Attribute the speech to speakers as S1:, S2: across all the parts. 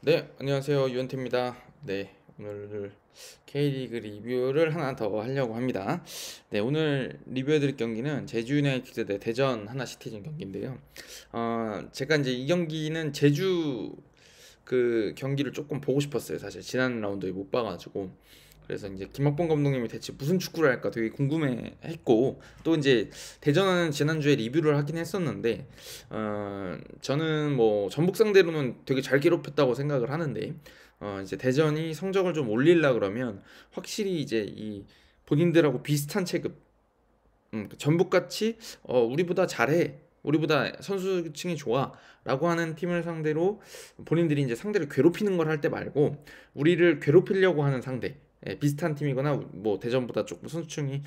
S1: 네, 안녕하세요. 유현태입니다. 네, 오늘 K리그 리뷰를 하나 더 하려고 합니다. 네, 오늘 리뷰해드릴 경기는 제주 유나이티드 대 대전 하나시티즌 경기인데요. 제가 이제 이 경기는 제주 그 경기를 조금 보고 싶었어요. 사실 지난 라운드에 못 봐가지고. 그래서 이제 김학범 감독님이 대체 무슨 축구를 할까 되게 궁금해했고, 또 이제 대전은 지난주에 리뷰를 하긴 했었는데, 저는 뭐 전북 상대로는 되게 잘 기록했다고 생각을 하는데, 이제 대전이 성적을 좀 올리려 그러면 확실히 이제 이 본인들하고 비슷한 체급, 전북같이 우리보다 잘해, 우리보다 선수층이 좋아 라고 하는 팀을 상대로 본인들이 이제 상대를 괴롭히는 걸 할 때 말고 우리를 괴롭히려고 하는 상대, 비슷한 팀이거나 뭐 대전보다 조금 선수층이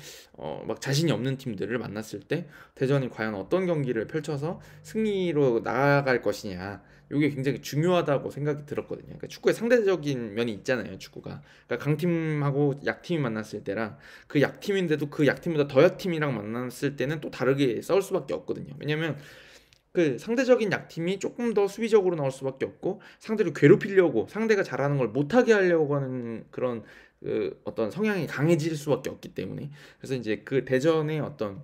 S1: 막 자신이 없는 팀들을 만났을 때 대전이 과연 어떤 경기를 펼쳐서 승리로 나아갈 것이냐, 이게 굉장히 중요하다고 생각이 들었거든요. 그러니까 축구에 상대적인 면이 있잖아요, 축구가. 그러니까 강팀하고 약팀이 만났을 때랑 그 약팀인데도 그 약팀보다 더 약팀이랑 만났을 때는 또 다르게 싸울 수밖에 없거든요. 왜냐면 그 상대적인 약팀이 조금 더 수비적으로 나올 수밖에 없고, 상대를 괴롭히려고, 상대가 잘하는 걸 못하게 하려고 하는 그런 그 어떤 성향이 강해질 수밖에 없기 때문에, 그래서 이제 그 대전의 어떤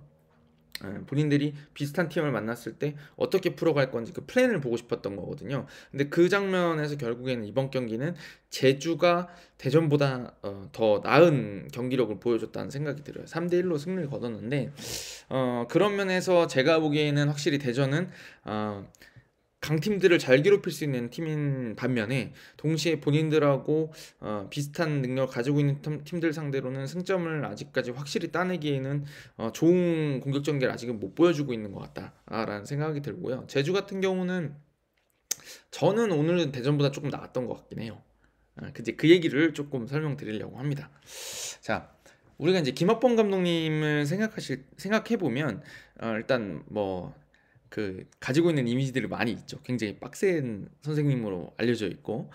S1: 본인들이 비슷한 팀을 만났을 때 어떻게 풀어갈 건지 그 플랜을 보고 싶었던 거거든요. 근데 그 장면에서 결국에는 이번 경기는 제주가 대전보다 더 나은 경기력을 보여줬다는 생각이 들어요. 3대1로 승리를 거뒀는데, 그런 면에서 제가 보기에는 확실히 대전은 강팀들을 잘 괴롭힐 수 있는 팀인 반면에, 동시에 본인들하고 비슷한 능력을 가지고 있는 팀들 상대로는 승점을 아직까지 확실히 따내기에는 좋은 공격 전개를 아직은 못 보여주고 있는 것 같다라는 생각이 들고요. 제주 같은 경우는 저는 오늘은 대전보다 조금 나았던 것 같긴 해요. 근데 그 얘기를 조금 설명드리려고 합니다. 자, 우리가 이제 김학범 감독님을 생각해 보면, 일단 뭐 그 가지고 있는 이미지들이 많이 있죠. 굉장히 빡센 선생님으로 알려져 있고,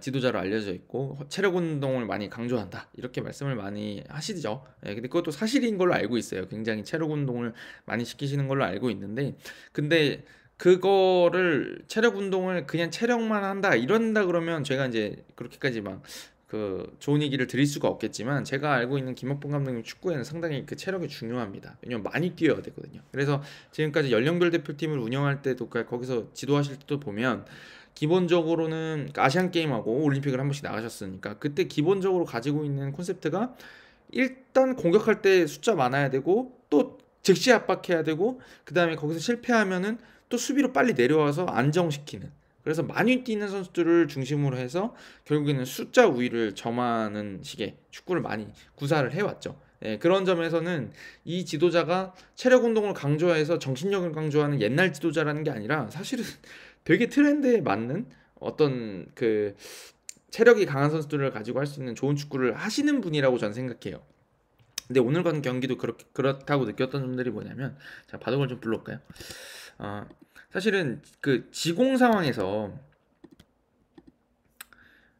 S1: 지도자로 알려져 있고, 체력 운동을 많이 강조한다, 이렇게 말씀을 많이 하시죠. 근데 그것도 사실인 걸로 알고 있어요. 굉장히 체력 운동을 많이 시키시는 걸로 알고 있는데, 근데 그거를 체력 운동을 그냥 체력만 한다 이런다 그러면 제가 이제 그렇게까지 막 그 좋은 얘기를 드릴 수가 없겠지만, 제가 알고 있는 김학봉 감독님 축구에는 상당히 그 체력이 중요합니다. 왜냐면 많이 뛰어야 되거든요. 그래서 지금까지 연령별 대표팀을 운영할 때도 거기서 지도하실 때도 보면, 기본적으로는 그러니까 아시안 게임하고 올림픽을 한 번씩 나가셨으니까 그때 기본적으로 가지고 있는 콘셉트가, 일단 공격할 때 숫자 많아야 되고, 또 즉시 압박해야 되고, 그 다음에 거기서 실패하면은 또 수비로 빨리 내려와서 안정시키는, 그래서 많이 뛰는 선수들을 중심으로 해서 결국에는 숫자 우위를 점하는 식의 축구를 많이 구사를 해왔죠. 그런 점에서는 이 지도자가 체력 운동을 강조해서 정신력을 강조하는 옛날 지도자라는 게 아니라, 사실은 되게 트렌드에 맞는 어떤 그 체력이 강한 선수들을 가지고 할 수 있는 좋은 축구를 하시는 분이라고 저는 생각해요. 근데 오늘 같은 경기도 그렇다고 느꼈던 점들이 뭐냐면, 자, 바둑을 좀 불러올까요? 어, 사실은 그 지공 상황에서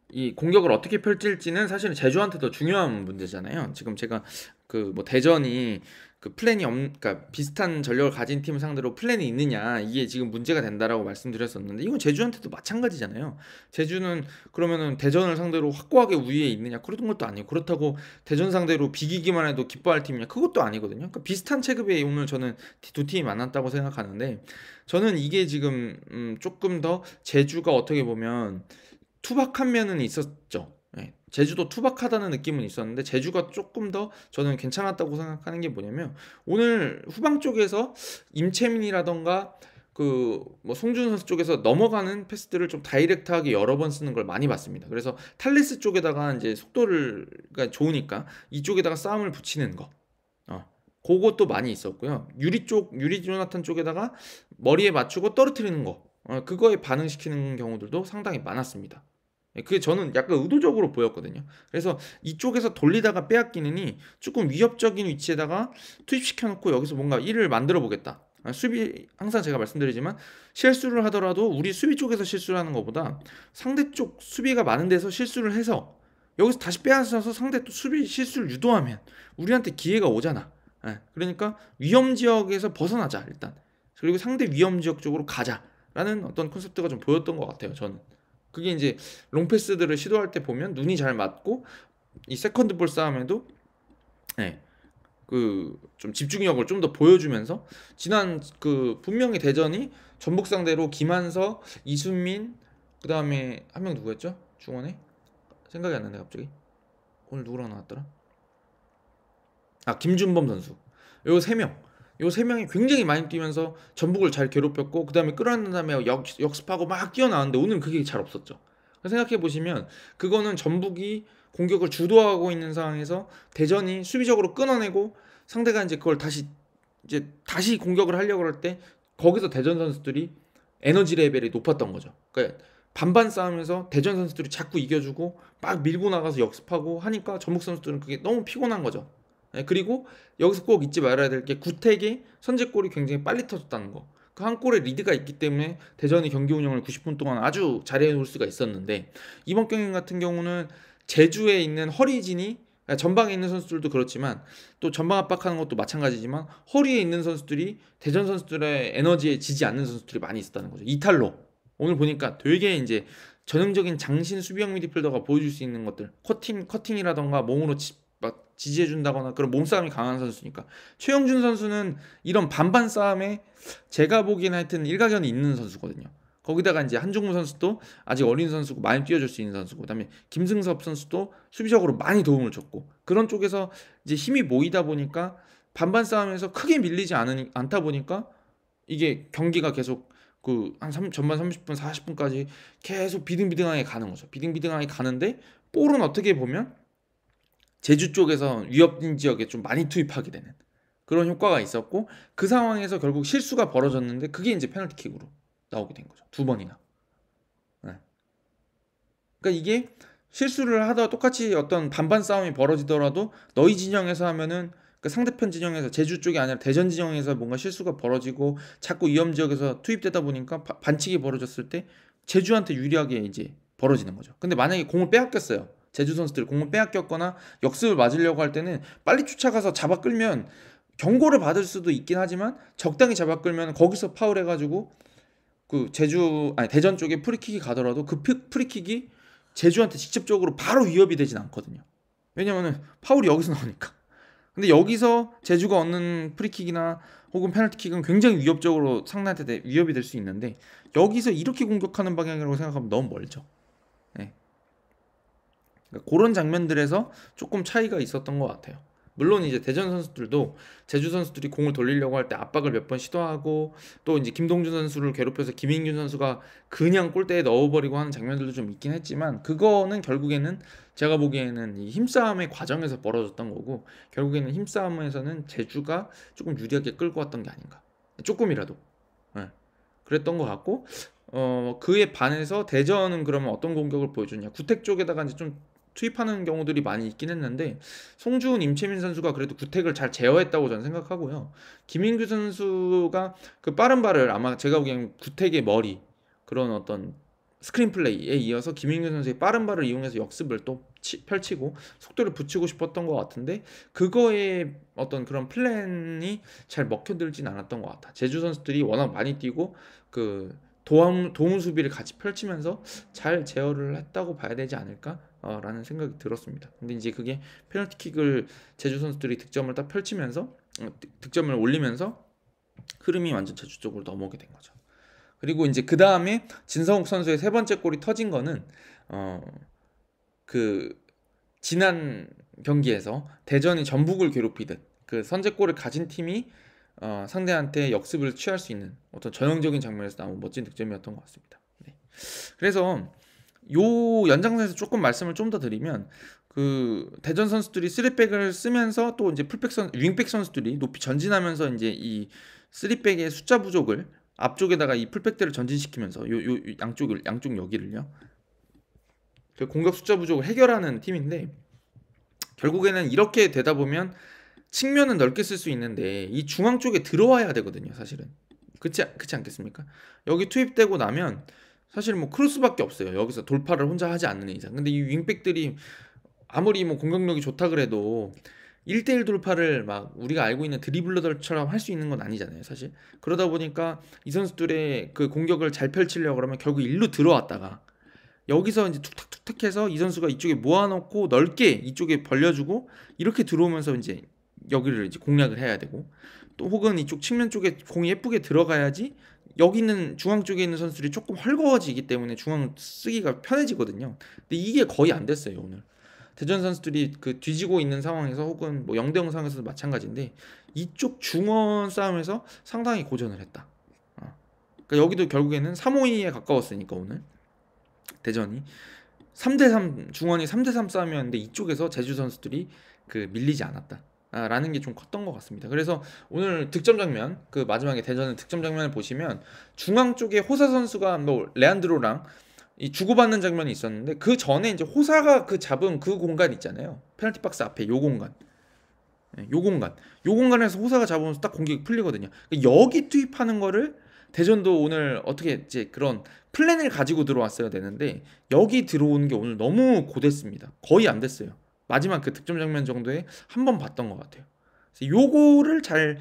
S1: 이 공격을 어떻게 펼칠지는 사실은 제주한테 더 중요한 문제잖아요. 지금 제가 그 뭐 대전이 그 플랜이 그러니까 비슷한 전력을 가진 팀을 상대로 플랜이 있느냐, 이게 지금 문제가 된다라고 말씀드렸었는데, 이건 제주한테도 마찬가지잖아요. 제주는 그러면은 대전을 상대로 확고하게 우위에 있느냐, 그런 것도 아니고, 그렇다고 대전 상대로 비기기만 해도 기뻐할 팀이냐, 그것도 아니거든요. 그러니까 비슷한 체급에 오늘 저는 두 팀이 만났다고 생각하는데, 저는 이게 지금 조금 더 제주가 어떻게 보면 투박한 면은 있었죠. 제주도 투박하다는 느낌은 있었는데, 제주가 조금 더 저는 괜찮았다고 생각하는 게 뭐냐면, 오늘 후방 쪽에서 임채민이라던가 그 뭐 송준 선수 쪽에서 넘어가는 패스들을 좀 다이렉트하게 여러 번 쓰는 걸 많이 봤습니다. 그래서 탈레스 쪽에다가 이제 속도를 가 좋으니까 이쪽에다가 싸움을 붙이는 거, 그것도 많이 있었고요. 유리 조나탄 쪽에다가 머리에 맞추고 떨어뜨리는 거, 그거에 반응시키는 경우들도 상당히 많았습니다. 그게 저는 약간 의도적으로 보였거든요. 그래서 이쪽에서 돌리다가 빼앗기느니 조금 위협적인 위치에다가 투입시켜놓고 여기서 뭔가 일을 만들어 보겠다. 수비, 항상 제가 말씀드리지만 실수를 하더라도 우리 수비 쪽에서 실수를 하는 것보다 상대 쪽 수비가 많은 데서 실수를 해서 여기서 다시 빼앗아서 상대 또 수비 실수를 유도하면 우리한테 기회가 오잖아. 그러니까 위험 지역에서 벗어나자 일단. 그리고 상대 위험 지역 쪽으로 가자라는 어떤 콘셉트가 좀 보였던 것 같아요, 저는. 그게 이제 롱패스들을 시도할 때 보면 눈이 잘 맞고 이 세컨드 볼 싸움에도 네, 그 좀 집중력을 좀 더 보여주면서 지난 그 분명히 대전이 전북 상대로 김한서, 이순민 그다음에 한 명 누구였죠? 중원에 생각이 안 나네 갑자기. 오늘 누구랑 나왔더라? 아 김준범 선수. 요 세 명. 요 세 명이 굉장히 많이 뛰면서 전북을 잘 괴롭혔고 그다음에 끌어안는 다음에 역습하고 막 뛰어나왔는데 오늘 그게 잘 없었죠. 생각해 보시면 그거는 전북이 공격을 주도하고 있는 상황에서 대전이 수비적으로 끊어내고 상대가 이제 그걸 다시 공격을 하려고 할 때 거기서 대전 선수들이 에너지 레벨이 높았던 거죠. 그러니까 반반 싸움에서 대전 선수들이 자꾸 이겨주고 막 밀고 나가서 역습하고 하니까 전북 선수들은 그게 너무 피곤한 거죠. 네, 그리고 여기서 꼭 잊지 말아야 될 게 구택의 선제골이 굉장히 빨리 터졌다는 거. 그 한 골의 리드가 있기 때문에 대전이 경기 운영을 90분 동안 아주 잘해 놓을 수가 있었는데 이번 경기 같은 경우는 제주에 있는 허리진이 전방에 있는 선수들도 그렇지만 또 전방 압박하는 것도 마찬가지지만 허리에 있는 선수들이 대전 선수들의 에너지에 지지 않는 선수들이 많이 있었다는 거죠. 이탈로 오늘 보니까 되게 이제 전형적인 장신 수비형 미드필더가 보여줄 수 있는 것들 커팅이라던가 몸으로 막 지지해준다거나 그런 몸싸움이 강한 선수니까 최영준 선수는 이런 반반 싸움에 제가 보기엔 하여튼 일가견이 있는 선수거든요. 거기다가 이제 한종무 선수도 아직 어린 선수고 많이 뛰어줄 수 있는 선수고 그다음에 김승섭 선수도 수비적으로 많이 도움을 줬고 그런 쪽에서 이제 힘이 모이다 보니까 반반 싸움에서 크게 밀리지 않다 보니까 이게 경기가 계속 전반 30분 40분까지 계속 비등비등하게 가는 거죠. 비등비등하게 가는데 볼은 어떻게 보면 제주 쪽에서 위협진 지역에 좀 많이 투입하게 되는 그런 효과가 있었고 그 상황에서 결국 실수가 벌어졌는데 그게 이제 페널티킥으로 나오게 된 거죠. 두 번이나. 네. 그러니까 이게 실수를 하다 똑같이 어떤 반반 싸움이 벌어지더라도 너희 진영에서 하면은 그 상대편 진영에서 제주 쪽이 아니라 대전 진영에서 뭔가 실수가 벌어지고 자꾸 위험 지역에서 투입되다 보니까 반칙이 벌어졌을 때 제주한테 유리하게 이제 벌어지는 거죠. 근데 만약에 공을 빼앗겼어요. 제주 선수들 공을 빼앗겼거나 역습을 맞으려고 할 때는 빨리 쫓아가서 잡아 끌면 경고를 받을 수도 있긴 하지만 적당히 잡아 끌면 거기서 파울해가지고 대전 쪽에 프리킥이 가더라도 그 프리킥이 제주한테 직접적으로 바로 위협이 되진 않거든요. 왜냐면은 파울이 여기서 나오니까. 근데 여기서 제주가 얻는 프리킥이나 혹은 페널티킥은 굉장히 위협적으로 상대한테 위협이 될 수 있는데 여기서 이렇게 공격하는 방향이라고 생각하면 너무 멀죠. 네. 그러니까 그런 장면들에서 조금 차이가 있었던 것 같아요. 물론 이제 대전 선수들도 제주 선수들이 공을 돌리려고 할 때 압박을 몇 번 시도하고 또 이제 김동준 선수를 괴롭혀서 김인균 선수가 그냥 골대에 넣어버리고 하는 장면들도 좀 있긴 했지만 그거는 결국에는 제가 보기에는 이 힘싸움의 과정에서 벌어졌던 거고 결국에는 힘싸움에서는 제주가 조금 유리하게 끌고 왔던 게 아닌가 조금이라도 네. 그랬던 것 같고 그에 반해서 대전은 그러면 어떤 공격을 보여줬냐 구택 쪽에다가 이제 좀 투입하는 경우들이 많이 있긴 했는데 송주훈, 임채민 선수가 그래도 구택을 잘 제어했다고 저는 생각하고요. 김인규 선수가 그 빠른 발을 아마 제가 보기엔 구택의 머리 그런 어떤 스크린 플레이에 이어서 김인규 선수의 빠른 발을 이용해서 역습을 또 펼치고 속도를 붙이고 싶었던 것 같은데 그거에 어떤 그런 플랜이 잘 먹혀들진 않았던 것 같아. 제주 선수들이 워낙 많이 뛰고 그 도움 수비를 같이 펼치면서 잘 제어를 했다고 봐야 되지 않을까? 라는 생각이 들었습니다. 근데 이제 그게 페널티킥을 제주 선수들이 득점을 딱 펼치면서 득점을 올리면서 흐름이 완전 제주 쪽으로 넘어오게 된 거죠. 그리고 이제 그 다음에 진성욱 선수의 세 번째 골이 터진 거는 그 지난 경기에서 대전이 전북을 괴롭히듯 그 선제골을 가진 팀이 상대한테 역습을 취할 수 있는 어떤 전형적인 장면에서 나온 멋진 득점이었던 것 같습니다. 네. 그래서 요 연장선에서 조금 말씀을 좀 더 드리면 그 대전 선수들이 3백을 쓰면서 또 이제 윙백 선수들이 높이 전진하면서 이제 이 3백의 숫자 부족을 앞쪽에다가 이 풀백들을 전진시키면서 요 양쪽 여기를요. 그 공격 숫자 부족을 해결하는 팀인데 결국에는 이렇게 되다 보면 측면은 넓게 쓸 수 있는데 이 중앙 쪽에 들어와야 되거든요, 사실은. 그렇지 않겠습니까? 여기 투입되고 나면 사실 뭐 크로스밖에 없어요. 여기서 돌파를 혼자 하지 않는 이상. 근데 이 윙백들이 아무리 뭐 공격력이 좋다 그래도 1대1 돌파를 막 우리가 알고 있는 드리블러들처럼 할 수 있는 건 아니잖아요, 사실. 그러다 보니까 이 선수들의 그 공격을 잘 펼치려고 그러면 결국 일로 들어왔다가 여기서 이제 툭탁툭탁 해서 이 선수가 이쪽에 모아놓고 넓게 이쪽에 벌려주고 이렇게 들어오면서 이제 여기를 이제 공략을 해야 되고, 또 혹은 이쪽 측면 쪽에 공이 예쁘게 들어가야지 여기 있는 중앙 쪽에 있는 선수들이 조금 헐거워지기 때문에 중앙 쓰기가 편해지거든요. 근데 이게 거의 안 됐어요 오늘. 대전 선수들이 그 뒤지고 있는 상황에서 혹은 뭐 0대 0 상황에서도 마찬가지인데 이쪽 중원 싸움에서 상당히 고전을 했다. 그러니까 여기도 결국에는 3-5-2에 가까웠으니까 오늘 대전이 3대3 중원이 3대3 싸움이었는데 이쪽에서 제주 선수들이 그 밀리지 않았다. 라는 게 좀 컸던 것 같습니다. 그래서 오늘 득점 장면, 그 마지막에 대전의 득점 장면을 보시면 중앙 쪽에 호사 선수가 뭐 레안드로랑 이 주고받는 장면이 있었는데 그 전에 이제 호사가 그 잡은 그 공간 있잖아요. 페널티 박스 앞에 요 공간. 요 공간에서 호사가 잡으면서 딱 공격이 풀리거든요. 여기 투입하는 거를 대전도 오늘 어떻게 이제 그런 플랜을 가지고 들어왔어야 되는데 여기 들어오는 게 오늘 너무 고됐습니다. 거의 안 됐어요. 마지막 그 득점 장면 정도에 한 번 봤던 것 같아요. 그래서 요거를 잘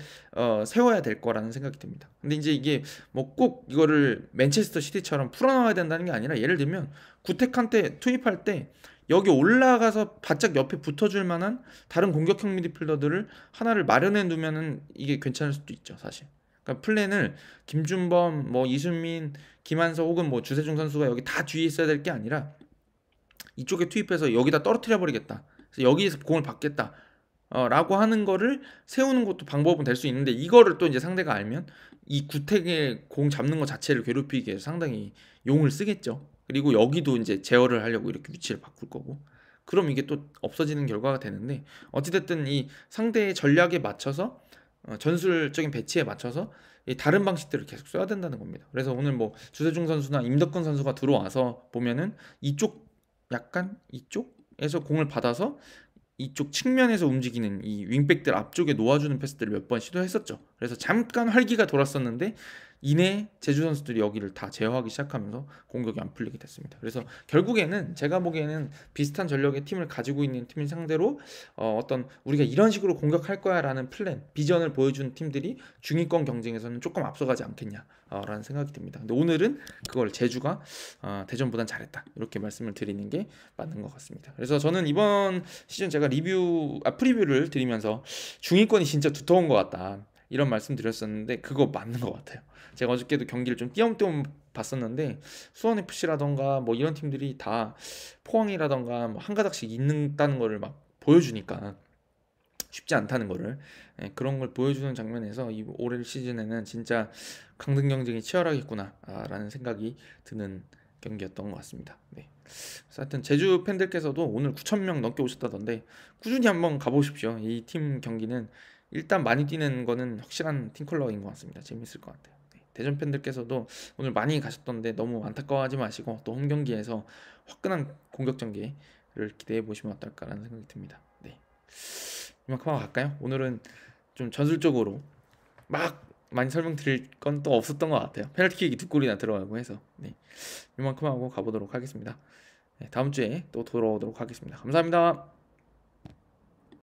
S1: 세워야 될 거라는 생각이 듭니다. 근데 이제 이게 뭐 꼭 이거를 맨체스터 시티처럼 풀어나와야 된다는 게 아니라 예를 들면 구테칸테 투입할 때 여기 올라가서 바짝 옆에 붙어줄 만한 다른 공격형 미드필더들을 하나를 마련해 두면은 이게 괜찮을 수도 있죠, 사실. 그러니까 플랜을 김준범, 뭐 이순민, 김한서 혹은 뭐 주세중 선수가 여기 다 뒤에 있어야 될 게 아니라 이쪽에 투입해서 여기다 떨어뜨려 버리겠다. 그래서 여기에서 공을 받겠다. 라고 하는 거를 세우는 것도 방법은 될 수 있는데 이거를 또 이제 상대가 알면 이 구택의 공 잡는 것 자체를 괴롭히기 위해서 상당히 용을 쓰겠죠. 그리고 여기도 이제 제어를 하려고 이렇게 위치를 바꿀 거고. 그럼 이게 또 없어지는 결과가 되는데 어찌됐든 이 상대의 전략에 맞춰서 전술적인 배치에 맞춰서 이 다른 방식들을 계속 써야 된다는 겁니다. 그래서 오늘 뭐 주세중 선수나 임덕근 선수가 들어와서 보면은 이쪽 약간 이쪽에서 공을 받아서 이쪽 측면에서 움직이는 이 윙백들 앞쪽에 놓아주는 패스들을 몇 번 시도했었죠. 그래서 잠깐 활기가 돌았었는데 이내 제주 선수들이 여기를 다 제어하기 시작하면서 공격이 안 풀리게 됐습니다. 그래서 결국에는 제가 보기에는 비슷한 전력의 팀을 가지고 있는 팀 상대로 어떤 우리가 이런 식으로 공격할 거야라는 플랜, 비전을 보여준 팀들이 중위권 경쟁에서는 조금 앞서가지 않겠냐라는 생각이 듭니다. 근데 오늘은 그걸 제주가 대전보단 잘했다 이렇게 말씀을 드리는 게 맞는 것 같습니다. 그래서 저는 이번 시즌 제가 프리뷰를 드리면서 중위권이 진짜 두터운 것 같다 이런 말씀 드렸었는데 그거 맞는 것 같아요. 제가 어저께도 경기를 좀 띄엄띄엄 봤었는데 수원FC라던가 뭐 이런 팀들이 다 포항이라던가 뭐 한 가닥씩 있는다는 거를 막 보여주니까 쉽지 않다는 거를 그런 걸 보여주는 장면에서 이 올해 시즌에는 진짜 강등 경쟁이 치열하겠구나 라는 생각이 드는 경기였던 것 같습니다. 네. 그래서 하여튼 제주 팬들께서도 오늘 9,000명 넘게 오셨다던데 꾸준히 한번 가보십시오. 이 팀 경기는 일단 많이 뛰는 거는 확실한 팀 컬러인 것 같습니다. 재밌을 것 같아요. 네. 대전 팬들께서도 오늘 많이 가셨던데 너무 안타까워하지 마시고 또 홈 경기에서 화끈한 공격 전개를 기대해 보시면 어떨까라는 생각이 듭니다. 네. 이만큼 하고 갈까요? 오늘은 좀 전술적으로 막 많이 설명드릴 건 또 없었던 것 같아요. 페널티킥이 2골이나 들어가고 해서 네. 이만큼 하고 가보도록 하겠습니다. 네, 다음 주에 또 돌아오도록 하겠습니다. 감사합니다.